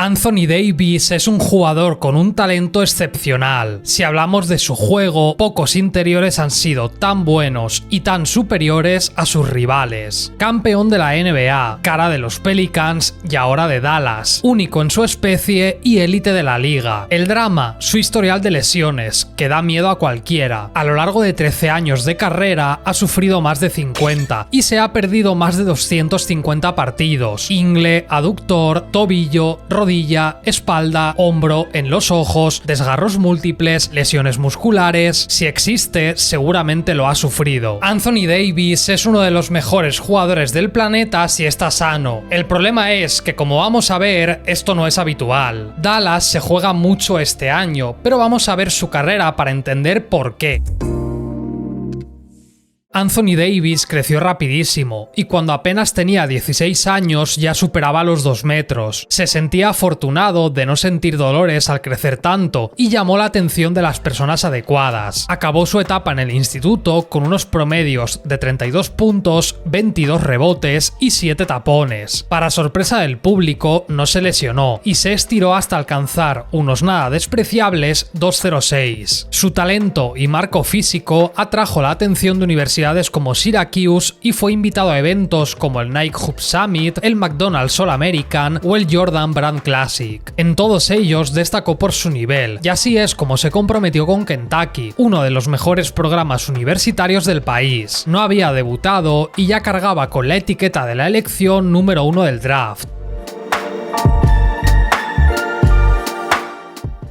Anthony Davis es un jugador con un talento excepcional. Si hablamos de su juego, pocos interiores han sido tan buenos y tan superiores a sus rivales. Campeón de la NBA, cara de los Pelicans y ahora de Dallas, único en su especie y élite de la liga. El drama, su historial de lesiones, que da miedo a cualquiera. A lo largo de 13 años de carrera ha sufrido más de 50 y se ha perdido más de 250 partidos. Ingle, aductor, tobillo, rodilla, espalda, hombro, en los ojos, desgarros múltiples, lesiones musculares. Si existe, seguramente lo ha sufrido. Anthony Davis es uno de los mejores jugadores del planeta si está sano. El problema es que, como vamos a ver, esto no es habitual. Dallas se juega mucho este año, pero vamos a ver su carrera para entender por qué. Anthony Davis creció rapidísimo y cuando apenas tenía 16 años ya superaba los 2 metros. Se sentía afortunado de no sentir dolores al crecer tanto y llamó la atención de las personas adecuadas. Acabó su etapa en el instituto con unos promedios de 32 puntos, 22 rebotes y 7 tapones. Para sorpresa del público, no se lesionó y se estiró hasta alcanzar unos nada despreciables 2.06. Su talento y marco físico atrajo la atención de universidades como Syracuse y fue invitado a eventos como el Nike Hoops Summit, el McDonald's All American o el Jordan Brand Classic. En todos ellos destacó por su nivel, y así es como se comprometió con Kentucky, uno de los mejores programas universitarios del país. No había debutado y ya cargaba con la etiqueta de la elección número 1 del draft.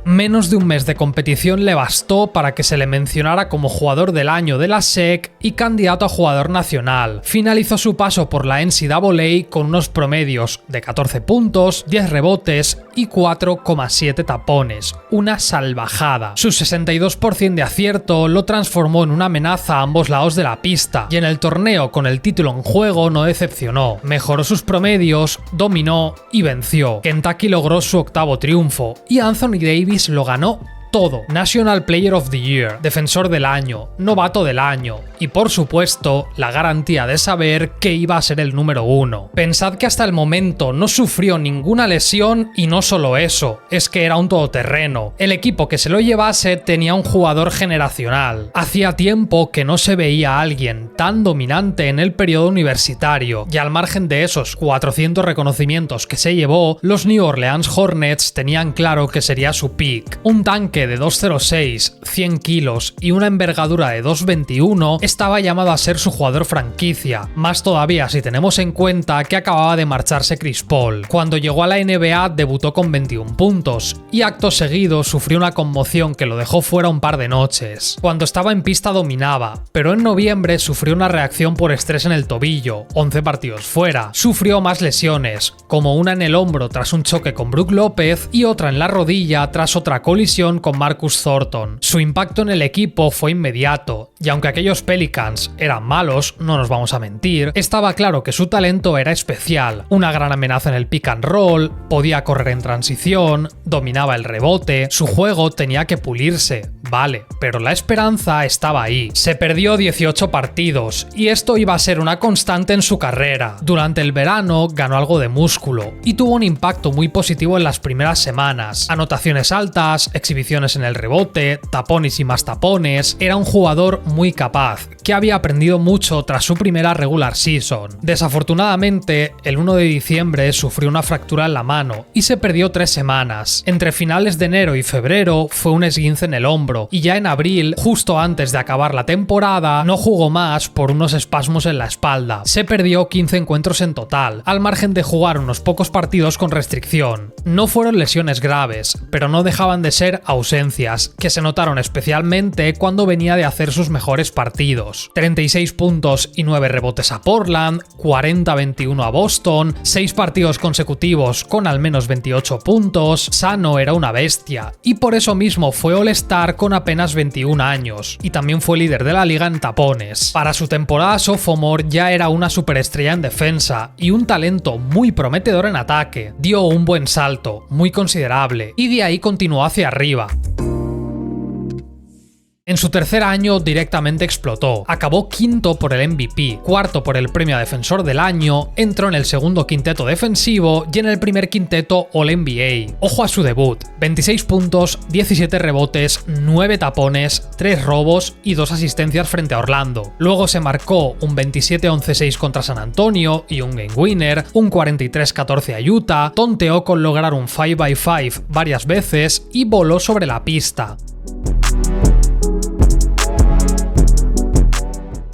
Menos de un mes de competición le bastó para que se le mencionara como jugador del año de la SEC y candidato a jugador nacional. Finalizó su paso por la NCAA con unos promedios de 14 puntos, 10 rebotes y 4,7 tapones. Una salvajada. Su 62% de acierto lo transformó en una amenaza a ambos lados de la pista y en el torneo con el título en juego no decepcionó. Mejoró sus promedios, dominó y venció. Kentucky logró su 8º triunfo y Anthony Davis lo ganó todo. National Player of the Year, Defensor del Año, Novato del Año y, por supuesto, la garantía de saber que iba a ser el número 1. Pensad que hasta el momento no sufrió ninguna lesión y no solo eso, es que era un todoterreno. El equipo que se lo llevase tenía un jugador generacional. Hacía tiempo que no se veía a alguien tan dominante en el periodo universitario y al margen de esos 400 reconocimientos que se llevó, los New Orleans Hornets tenían claro que sería su peak. Un tanque de 2.06, 100 kilos y una envergadura de 2.21 estaba llamado a ser su jugador franquicia, más todavía si tenemos en cuenta que acababa de marcharse Chris Paul. Cuando llegó a la NBA debutó con 21 puntos y acto seguido sufrió una conmoción que lo dejó fuera un par de noches. Cuando estaba en pista dominaba, pero en noviembre sufrió una reacción por estrés en el tobillo, 11 partidos fuera. Sufrió más lesiones, como una en el hombro tras un choque con Brook López y otra en la rodilla tras otra colisión con Marcus Thornton. Su impacto en el equipo fue inmediato, y aunque aquellos Pelicans eran malos, no nos vamos a mentir, estaba claro que su talento era especial. Una gran amenaza en el pick and roll, podía correr en transición, dominaba el rebote, su juego tenía que pulirse, vale, pero la esperanza estaba ahí. Se perdió 18 partidos, y esto iba a ser una constante en su carrera. Durante el verano ganó algo de músculo, y tuvo un impacto muy positivo en las primeras semanas. Anotaciones altas, exhibiciones en el rebote, tapones y más tapones. Era un jugador muy capaz, que había aprendido mucho tras su primera regular season. Desafortunadamente, el 1 de diciembre sufrió una fractura en la mano y se perdió 3 semanas. Entre finales de enero y febrero fue un esguince en el hombro y ya en abril, justo antes de acabar la temporada, no jugó más por unos espasmos en la espalda. Se perdió 15 encuentros en total, al margen de jugar unos pocos partidos con restricción. No fueron lesiones graves, pero no dejaban de ser ausencias, que se notaron especialmente cuando venía de hacer sus mejores partidos. 36 puntos y 9 rebotes a Portland, 40-21 a Boston, 6 partidos consecutivos con al menos 28 puntos. Sano era una bestia, y por eso mismo fue All-Star con apenas 21 años, y también fue líder de la liga en tapones. Para su temporada sophomore ya era una superestrella en defensa, y un talento muy prometedor en ataque. Dio un buen salto, muy considerable, y de ahí continuó hacia arriba. En su tercer año directamente explotó. Acabó quinto por el MVP, cuarto por el premio a defensor del año, entró en el segundo quinteto defensivo y en el primer quinteto All-NBA. Ojo a su debut: 26 puntos, 17 rebotes, 9 tapones, 3 robos y 2 asistencias frente a Orlando. Luego se marcó un 27-11-6 contra San Antonio y un game winner, un 43-14 a Utah, tonteó con lograr un 5x5 varias veces y voló sobre la pista.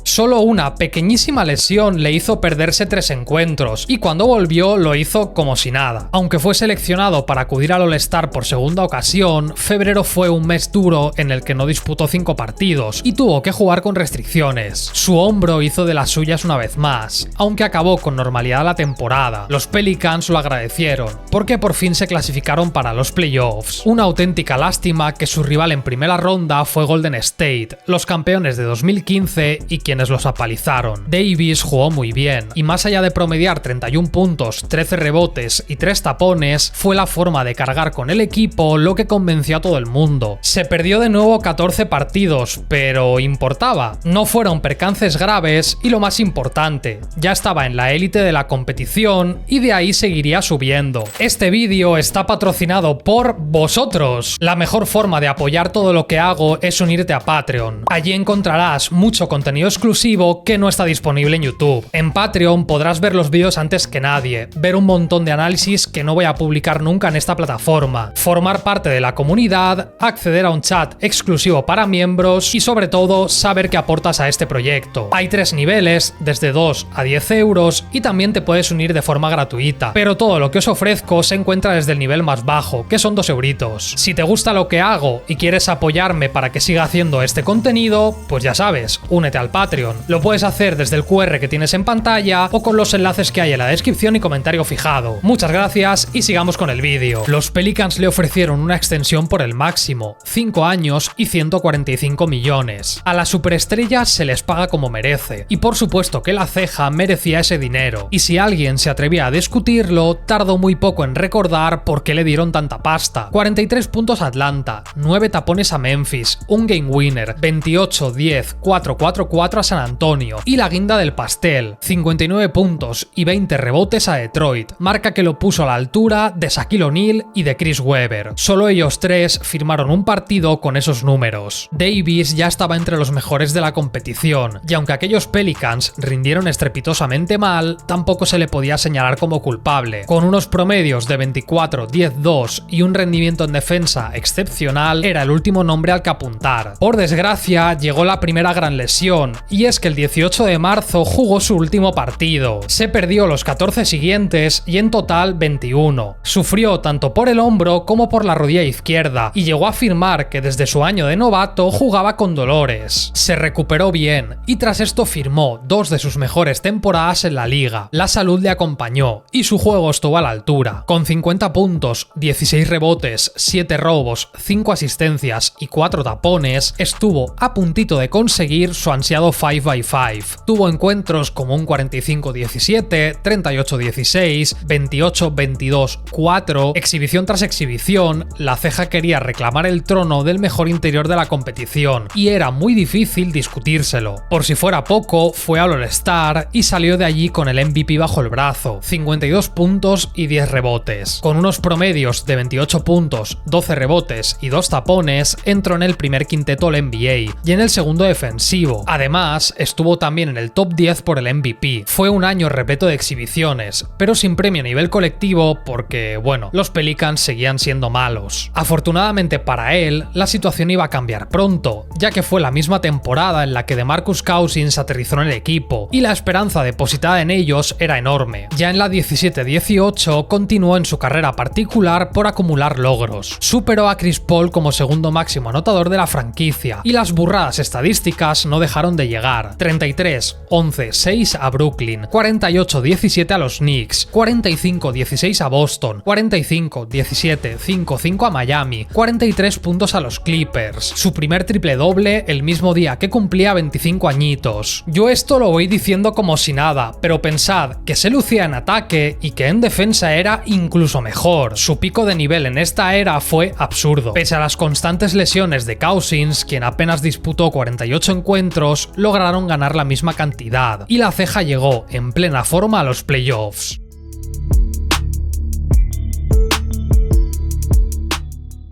Solo una pequeñísima lesión le hizo perderse 3 encuentros, y cuando volvió lo hizo como si nada. Aunque fue seleccionado para acudir al All-Star por segunda ocasión, febrero fue un mes duro en el que no disputó 5 partidos y tuvo que jugar con restricciones. Su hombro hizo de las suyas una vez más, aunque acabó con normalidad la temporada. Los Pelicans lo agradecieron, porque por fin se clasificaron para los playoffs. Una auténtica lástima que su rival en primera ronda fue Golden State, los campeones de 2015 y quienes los apalizaron. Davis jugó muy bien, y más allá de promediar 31 puntos, 13 rebotes y 3 tapones, fue la forma de cargar con el equipo lo que convenció a todo el mundo. Se perdió de nuevo 14 partidos, pero importaba. No fueron percances graves y lo más importante, ya estaba en la élite de la competición y de ahí seguiría subiendo. Este vídeo está patrocinado por vosotros. La mejor forma de apoyar todo lo que hago es unirte a Patreon. Allí encontrarás mucho contenido exclusivo que no está disponible en YouTube. En Patreon podrás ver los vídeos antes que nadie, ver un montón de análisis que no voy a publicar nunca en esta plataforma, formar parte de la comunidad, acceder a un chat exclusivo para miembros y sobre todo saber que aportas a este proyecto. Hay 3 niveles, desde 2 a 10 euros, y también te puedes unir de forma gratuita, pero todo lo que os ofrezco se encuentra desde el nivel más bajo, que son 2 euritos. Si te gusta lo que hago y quieres apoyarme para que siga haciendo este contenido, pues ya sabes, únete al Patreon. Lo puedes hacer desde el QR que tienes en pantalla o con los enlaces que hay en la descripción y comentario fijado. Muchas gracias y sigamos con el vídeo. Los Pelicans le ofrecieron una extensión por el máximo, 5 años y 145 millones. A las superestrellas se les paga como merece, y por supuesto que la ceja merecía ese dinero, y si alguien se atrevía a discutirlo, tardó muy poco en recordar por qué le dieron tanta pasta. 43 puntos a Atlanta, 9 tapones a Memphis, un game winner, 28-10, 4-4-4 a San Antonio, y la guinda del pastel, 59 puntos y 20 rebotes a Detroit, marca que lo puso a la altura de Shaquille O'Neal y de Chris Webber. Solo ellos 3 firmaron un partido con esos números. Davis ya estaba entre los mejores de la competición, y aunque aquellos Pelicans rindieron estrepitosamente mal, tampoco se le podía señalar como culpable. Con unos promedios de 24, 10-2 y un rendimiento en defensa excepcional, era el último nombre al que apuntar. Por desgracia, llegó la primera gran lesión, y es que el 18 de marzo jugó su último partido. Se perdió los 14 siguientes y en total 21. Sufrió tanto por el hombro como por la rodilla izquierda y llegó a afirmar que desde su año de novato jugaba con dolores. Se recuperó bien y tras esto firmó 2 de sus mejores temporadas en la liga. La salud le acompañó y su juego estuvo a la altura. Con 50 puntos, 16 rebotes, 7 robos, 5 asistencias y 4 tapones, estuvo a puntito de conseguir su ansiado 5x5. Tuvo encuentros como un 45-17, 38-16, 28-22-4, exhibición tras exhibición. La ceja quería reclamar el trono del mejor interior de la competición y era muy difícil discutírselo. Por si fuera poco, fue al All-Star y salió de allí con el MVP bajo el brazo, 52 puntos y 10 rebotes. Con unos promedios de 28 puntos, 12 rebotes y 2 tapones, entró en el primer quinteto All-NBA y en el segundo defensivo. Además, estuvo también en el top 10 por el MVP. Fue un año repleto de exhibiciones, pero sin premio a nivel colectivo porque, bueno, los Pelicans seguían siendo malos. Afortunadamente para él, la situación iba a cambiar pronto, ya que fue la misma temporada en la que DeMarcus Cousins aterrizó en el equipo, y la esperanza depositada en ellos era enorme. Ya en la 17-18 continuó en su carrera particular por acumular logros. Superó a Chris Paul como segundo máximo anotador de la franquicia, y las burradas estadísticas no dejaron de llegar. llegar. 33-11-6 a Brooklyn, 48-17 a los Knicks, 45-16 a Boston, 45-17-5-5 a Miami, 43 puntos a los Clippers. Su primer triple doble el mismo día que cumplía 25 añitos. Yo esto lo voy diciendo como si nada, pero pensad que se lucía en ataque y que en defensa era incluso mejor. Su pico de nivel en esta era fue absurdo. Pese a las constantes lesiones de Cousins, quien apenas disputó 48 encuentros, lograron ganar la misma cantidad, y la ceja llegó en plena forma a los playoffs.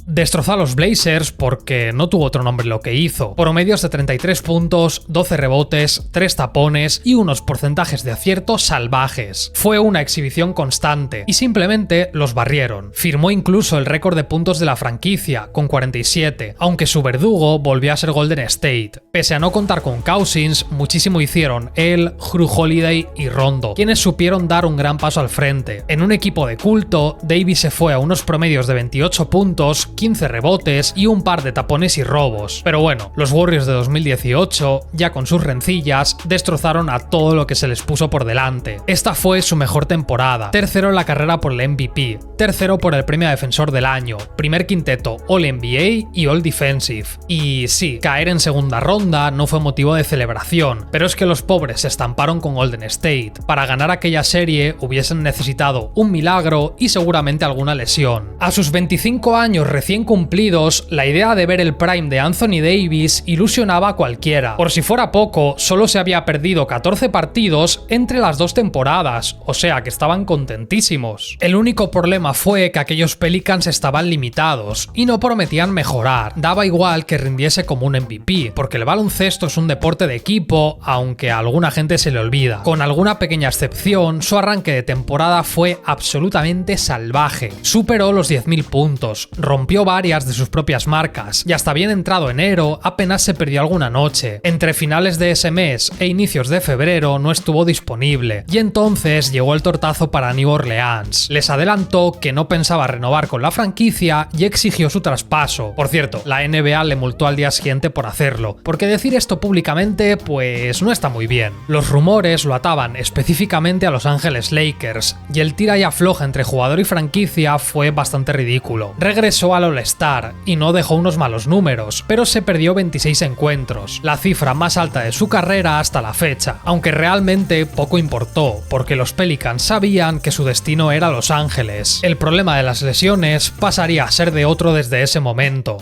Destrozó a los Blazers porque no tuvo otro nombre lo que hizo. Promedios de 33 puntos, 12 rebotes, 3 tapones y unos porcentajes de acierto salvajes. Fue una exhibición constante y simplemente los barrieron. Firmó incluso el récord de puntos de la franquicia, con 47, aunque su verdugo volvió a ser Golden State. Pese a no contar con Cousins, muchísimo hicieron él, Jrue Holiday y Rondo, quienes supieron dar un gran paso al frente. En un equipo de culto, Davis se fue a unos promedios de 28 puntos, 15 rebotes y un par de tapones y robos. Pero bueno, los Warriors de 2018, ya con sus rencillas, destrozaron a todo lo que se les puso por delante. Esta fue su mejor temporada. Tercero en la carrera por el MVP, tercero por el premio a Defensor del Año, primer quinteto All-NBA y All-Defensive. Y sí, caer en segunda ronda no fue motivo de celebración, pero es que los pobres se estamparon con Golden State. Para ganar aquella serie hubiesen necesitado un milagro y seguramente alguna lesión. A sus 25 años recién cumplidos, la idea de ver el prime de Anthony Davis ilusionaba a cualquiera. Por si fuera poco, solo se había perdido 14 partidos entre las dos temporadas, o sea que estaban contentísimos. El único problema fue que aquellos Pelicans estaban limitados y no prometían mejorar. Daba igual que rindiese como un MVP, porque el baloncesto es un deporte de equipo, aunque a alguna gente se le olvida. Con alguna pequeña excepción, su arranque de temporada fue absolutamente salvaje. Superó los 10.000 puntos, rompió varias de sus propias marcas y hasta bien entrado enero apenas se perdió alguna noche. Entre finales de ese mes e inicios de febrero no estuvo disponible y entonces llegó el tortazo para New Orleans. Les adelantó que no pensaba renovar con la franquicia y exigió su traspaso. Por cierto, la NBA le multó al día siguiente por hacerlo, porque decir esto públicamente pues no está muy bien. Los rumores lo ataban específicamente a Los Ángeles Lakers y el tira y afloja entre jugador y franquicia fue bastante ridículo. Regresó al All-Star y no dejó unos malos números, pero se perdió 26 encuentros, la cifra más alta de su carrera hasta la fecha, aunque realmente poco importó, porque los Pelicans sabían que su destino era Los Ángeles. El problema de las lesiones pasaría a ser de otro desde ese momento.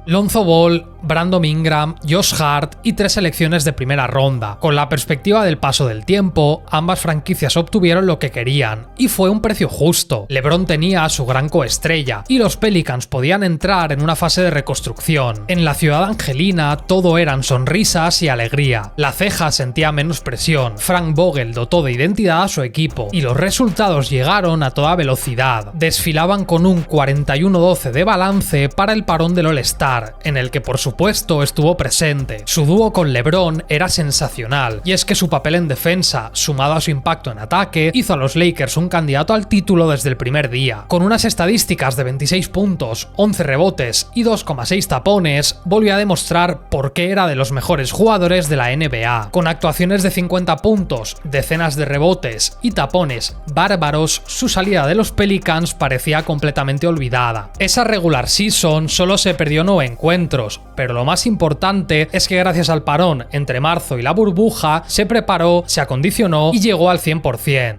Lonzo Ball, Brandon Ingram, Josh Hart y 3 selecciones de primera ronda. Con la perspectiva del paso del tiempo, ambas franquicias obtuvieron lo que querían, y fue un precio justo. LeBron tenía a su gran coestrella, y los Pelicans podían entrar en una fase de reconstrucción. En la ciudad angelina todo eran sonrisas y alegría. La ceja sentía menos presión, Frank Vogel dotó de identidad a su equipo, y los resultados llegaron a toda velocidad. Desfilaban con un 41-12 de balance para el parón del All-Star, en el que por supuesto estuvo presente. Su dúo con LeBron era sensacional, y es que su papel en defensa, sumado a su impacto en ataque, hizo a los Lakers un candidato al título desde el primer día. Con unas estadísticas de 26 puntos, 11 rebotes y 2,6 tapones, volvió a demostrar por qué era de los mejores jugadores de la NBA. Con actuaciones de 50 puntos, decenas de rebotes y tapones bárbaros, su salida de los Pelicans parecía completamente olvidada. Esa regular season solo se perdió 9 encuentros, pero lo más importante es que gracias al parón entre marzo y la burbuja, se preparó, se acondicionó y llegó al 100%.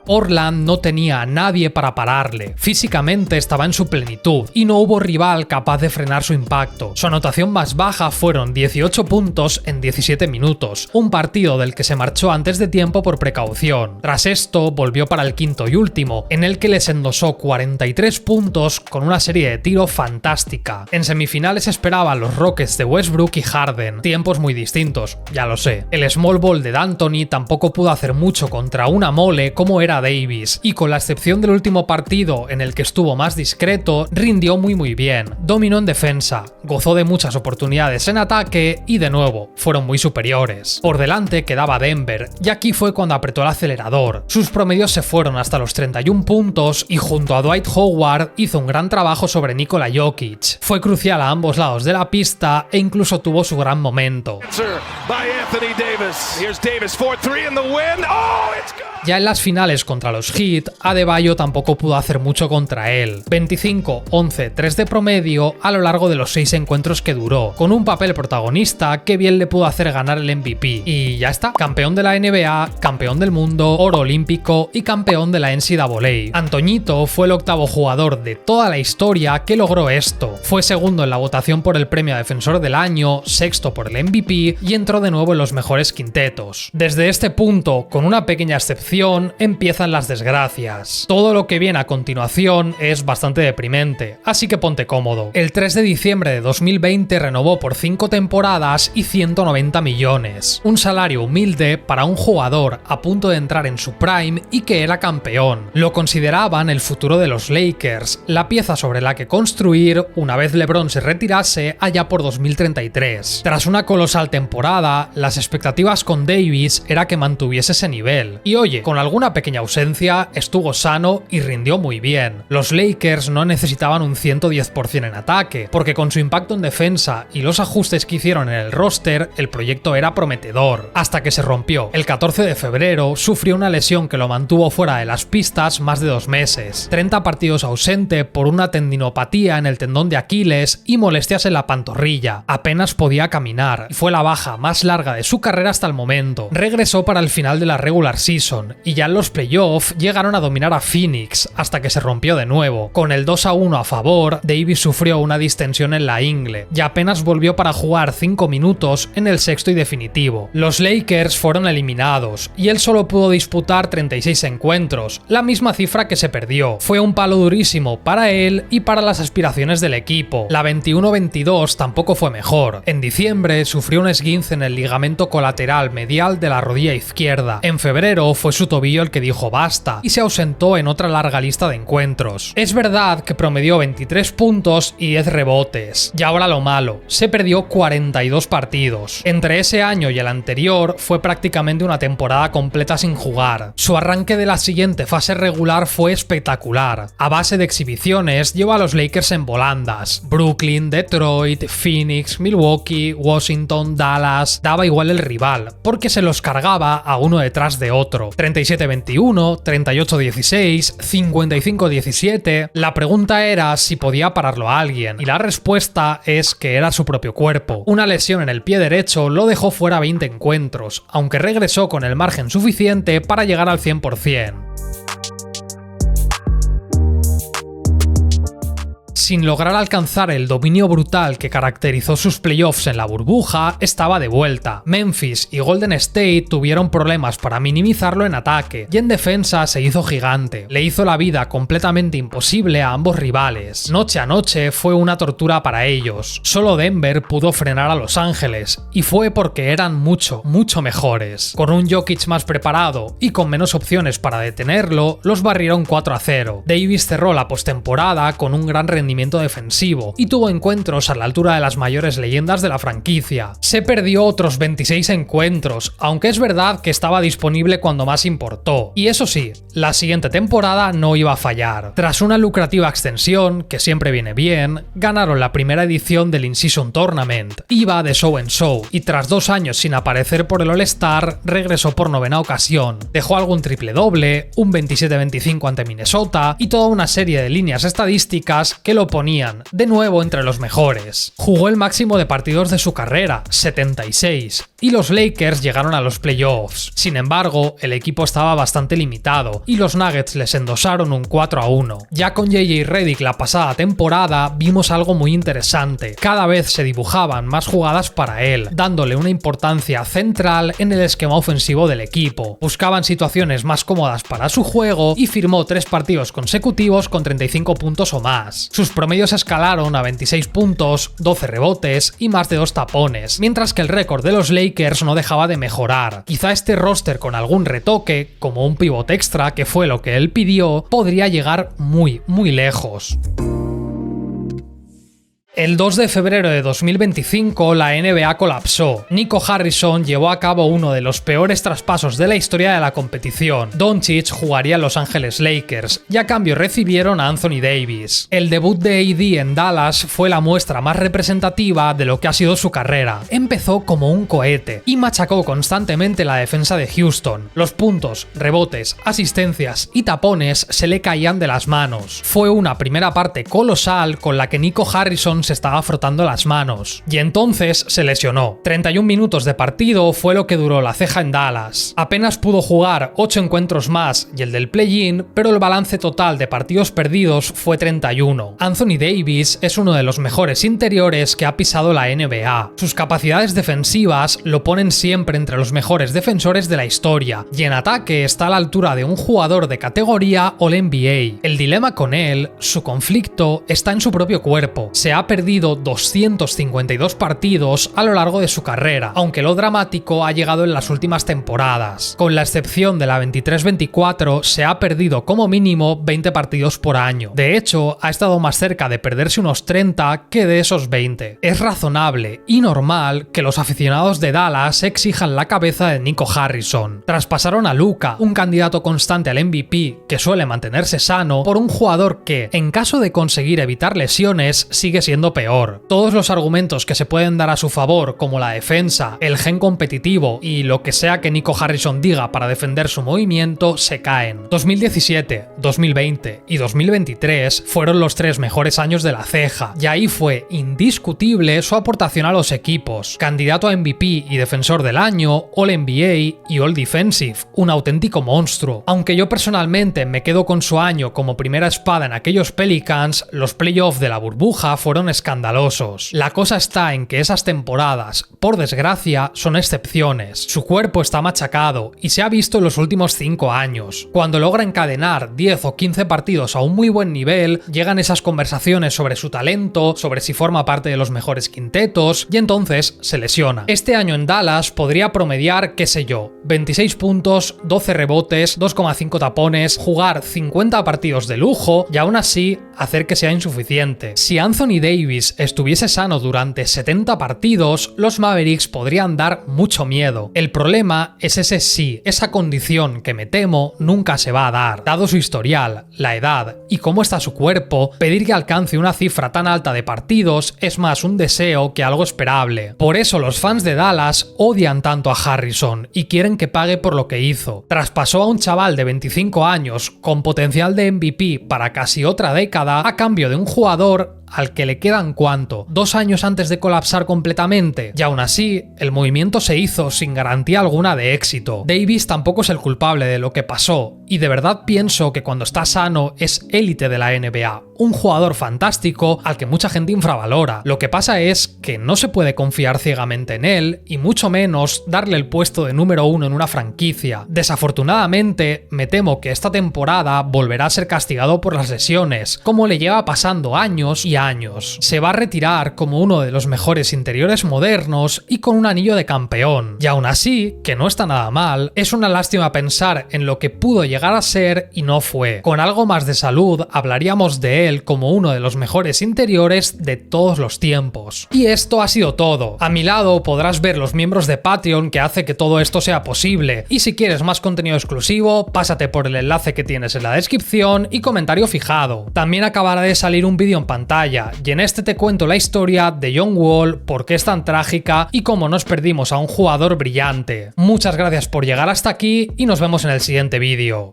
Portland no tenía a nadie para pararle, físicamente estaba en su plenitud y no hubo rival capaz de frenar su impacto. Su anotación más baja fueron 18 puntos en 17 minutos, un partido del que se marchó antes de tiempo por precaución. Tras esto volvió para el quinto y último, en el que les endosó 43 puntos con una serie de tiro fantástica. En semifinales esperaban los Rockets de Westbrook y Harden, tiempos muy distintos, ya lo sé. El small ball de D'Antoni tampoco pudo hacer mucho contra una mole como era a Davis, y con la excepción del último partido en el que estuvo más discreto, rindió muy bien. Dominó en defensa, gozó de muchas oportunidades en ataque y de nuevo, fueron muy superiores. Por delante quedaba Denver, y aquí fue cuando apretó el acelerador. Sus promedios se fueron hasta los 31 puntos y junto a Dwight Howard hizo un gran trabajo sobre Nikola Jokic. Fue crucial a ambos lados de la pista e incluso tuvo su gran momento. Ya en las finales contra los Heat, Adebayo tampoco pudo hacer mucho contra él. 25, 11, 3 de promedio a lo largo de los 6 encuentros que duró, con un papel protagonista que bien le pudo hacer ganar el MVP. Y ya está, campeón de la NBA, campeón del mundo, oro olímpico y campeón de la NCAA. Antoñito fue el octavo jugador de toda la historia que logró esto. Fue segundo en la votación por el premio a Defensor del Año, sexto por el MVP y entró de nuevo en los mejores quintetos. Desde este punto, con una pequeña excepción, empiezan las desgracias. Todo lo que viene a continuación es bastante deprimente, así que ponte cómodo. El 3 de diciembre de 2020 renovó por 5 temporadas y 190 millones. Un salario humilde para un jugador a punto de entrar en su prime y que era campeón. Lo consideraban el futuro de los Lakers, la pieza sobre la que construir una vez LeBron se retirase allá por 2033. Tras una colosal temporada, las expectativas con Davis era que mantuviese ese nivel. Y oye, con alguna pequeña ausencia, estuvo sano y rindió muy bien. Los Lakers no necesitaban un 110% en ataque, porque con su impacto en defensa y los ajustes que hicieron en el roster, el proyecto era prometedor, hasta que se rompió. El 14 de febrero sufrió una lesión que lo mantuvo fuera de las pistas más de 2 meses, 30 partidos ausente por una tendinopatía en el tendón de Aquiles y molestias en la pantorrilla. Apenas podía caminar, y fue la baja más larga de su carrera hasta el momento. Regresó para el final de la regular season, y ya en los playoffs llegaron a dominar a Phoenix, hasta que se rompió de nuevo. Con el 2-1 a favor, Davis sufrió una distensión en la ingle, y apenas volvió para jugar 5 minutos en el sexto y definitivo. Los Lakers fueron eliminados, y él solo pudo disputar 36 encuentros, la misma cifra que se perdió. Fue un palo durísimo para él y para las aspiraciones del equipo. La 21-22 tampoco fue mejor. En diciembre sufrió un esguince en el ligamento colateral medial de la rodilla izquierda. En febrero fue su tobillo el que dijo basta, y se ausentó en otra larga lista de encuentros. Es verdad que promedió 23 puntos y 10 rebotes. Y ahora lo malo, se perdió 42 partidos. Entre ese año y el anterior fue prácticamente una temporada completa sin jugar. Su arranque de la siguiente fase regular fue espectacular. A base de exhibiciones llevó a los Lakers en volandas. Brooklyn, Detroit, Phoenix, Milwaukee, Washington, Dallas, daba igual el rival, porque se los cargaba a uno detrás de otro. 37-21, 38-16, 55-17. La pregunta era si podía pararlo a alguien, y la respuesta es que era su propio cuerpo. Una lesión en el pie derecho lo dejó fuera 20 encuentros, aunque regresó con el margen suficiente para llegar al 100%. Sin lograr alcanzar el dominio brutal que caracterizó sus playoffs en la burbuja, estaba de vuelta. Memphis y Golden State tuvieron problemas para minimizarlo en ataque, y en defensa se hizo gigante. Le hizo la vida completamente imposible a ambos rivales. Noche a noche fue una tortura para ellos. Solo Denver pudo frenar a Los Ángeles, y fue porque eran mucho mejores. Con un Jokic más preparado y con menos opciones para detenerlo, los barrieron 4-0. Davis cerró la postemporada con un gran rendimiento defensivo y tuvo encuentros a la altura de las mayores leyendas de la franquicia. Se perdió otros 26 encuentros, aunque es verdad que estaba disponible cuando más importó. Y eso sí, la siguiente temporada no iba a fallar. Tras una lucrativa extensión, que siempre viene bien, ganaron la primera edición del In-Season Tournament. Iba de show en show, y tras 2 años sin aparecer por el All-Star, regresó por 9ª ocasión. Dejó algún triple doble, un 27-25 ante Minnesota y toda una serie de líneas estadísticas que lo ponían de nuevo entre los mejores. Jugó el máximo de partidos de su carrera, 76, y los Lakers llegaron a los playoffs. Sin embargo, el equipo estaba bastante limitado y los Nuggets les endosaron un 4-1. Ya con JJ Redick la pasada temporada vimos algo muy interesante. Cada vez se dibujaban más jugadas para él, dándole una importancia central en el esquema ofensivo del equipo. Buscaban situaciones más cómodas para su juego y firmó 3 partidos consecutivos con 35 puntos o más. Sus promedios escalaron a 26 puntos, 12 rebotes y más de 2 tapones, mientras que el récord de los Lakers no dejaba de mejorar. Quizá este roster con algún retoque, como un pivot extra que fue lo que él pidió, podría llegar muy lejos. El 2 de febrero de 2025 la NBA colapsó. Nico Harrison llevó a cabo uno de los peores traspasos de la historia de la competición. Doncic jugaría en Los Ángeles Lakers y a cambio recibieron a Anthony Davis. El debut de AD en Dallas fue la muestra más representativa de lo que ha sido su carrera. Empezó como un cohete y machacó constantemente la defensa de Houston. Los puntos, rebotes, asistencias y tapones se le caían de las manos. Fue una primera parte colosal con la que Nico Harrison se estaba frotando las manos. Y entonces se lesionó. 31 minutos de partido fue lo que duró la ceja en Dallas. Apenas pudo jugar 8 encuentros más y el del play-in, pero el balance total de partidos perdidos fue 31. Anthony Davis es uno de los mejores interiores que ha pisado la NBA. Sus capacidades defensivas lo ponen siempre entre los mejores defensores de la historia, y en ataque está a la altura de un jugador de categoría All-NBA. El dilema con él, su conflicto, está en su propio cuerpo. Se ha perdido 252 partidos a lo largo de su carrera, aunque lo dramático ha llegado en las últimas temporadas. Con la excepción de la 23-24, se ha perdido como mínimo 20 partidos por año. De hecho, ha estado más cerca de perderse unos 30 que de esos 20. Es razonable y normal que los aficionados de Dallas exijan la cabeza de Nico Harrison. Traspasaron a Luka, un candidato constante al MVP que suele mantenerse sano, por un jugador que, en caso de conseguir evitar lesiones, sigue siendo peor. Todos los argumentos que se pueden dar a su favor, como la defensa, el gen competitivo y lo que sea que Nico Harrison diga para defender su movimiento, se caen. 2017, 2020 y 2023 fueron los 3 mejores años de la ceja, y ahí fue indiscutible su aportación a los equipos. Candidato a MVP y defensor del año, All-NBA y All-Defensive, un auténtico monstruo. Aunque yo personalmente me quedo con su año como primera espada en aquellos Pelicans, los playoffs de la burbuja fueron escandalosos. La cosa está en que esas temporadas, por desgracia, son excepciones. Su cuerpo está machacado y se ha visto en los últimos 5 años. Cuando logra encadenar 10 o 15 partidos a un muy buen nivel, llegan esas conversaciones sobre su talento, sobre si forma parte de los mejores quintetos, y entonces se lesiona. Este año en Dallas podría promediar, qué sé yo, 26 puntos, 12 rebotes, 2,5 tapones, jugar 50 partidos de lujo y aún así hacer que sea insuficiente. Si Anthony Davis estuviese sano durante 70 partidos, los Mavericks podrían dar mucho miedo. El problema es ese sí, esa condición que me temo nunca se va a dar. Dado su historial, la edad y cómo está su cuerpo, pedir que alcance una cifra tan alta de partidos es más un deseo que algo esperable. Por eso los fans de Dallas odian tanto a Harrison y quieren que pague por lo que hizo. Traspasó a un chaval de 25 años con potencial de MVP para casi otra década a cambio de un jugador al que le quedan ¿cuánto? 2 años antes de colapsar completamente, y aún así, el movimiento se hizo sin garantía alguna de éxito. Davis tampoco es el culpable de lo que pasó, y de verdad pienso que cuando está sano es élite de la NBA, un jugador fantástico al que mucha gente infravalora. Lo que pasa es que no se puede confiar ciegamente en él, y mucho menos darle el puesto de número 1 en una franquicia. Desafortunadamente, me temo que esta temporada volverá a ser castigado por las lesiones, como le lleva pasando años y años. Se va a retirar como uno de los mejores interiores modernos y con un anillo de campeón. Y aún así, que no está nada mal, es una lástima pensar en lo que pudo llegar a ser y no fue. Con algo más de salud hablaríamos de él como uno de los mejores interiores de todos los tiempos. Y esto ha sido todo. A mi lado podrás ver los miembros de Patreon que hace que todo esto sea posible. Y si quieres más contenido exclusivo, pásate por el enlace que tienes en la descripción y comentario fijado. También acabará de salir un vídeo en pantalla, y en este te cuento la historia de John Wall, por qué es tan trágica y cómo nos perdimos a un jugador brillante. Muchas gracias por llegar hasta aquí y nos vemos en el siguiente vídeo.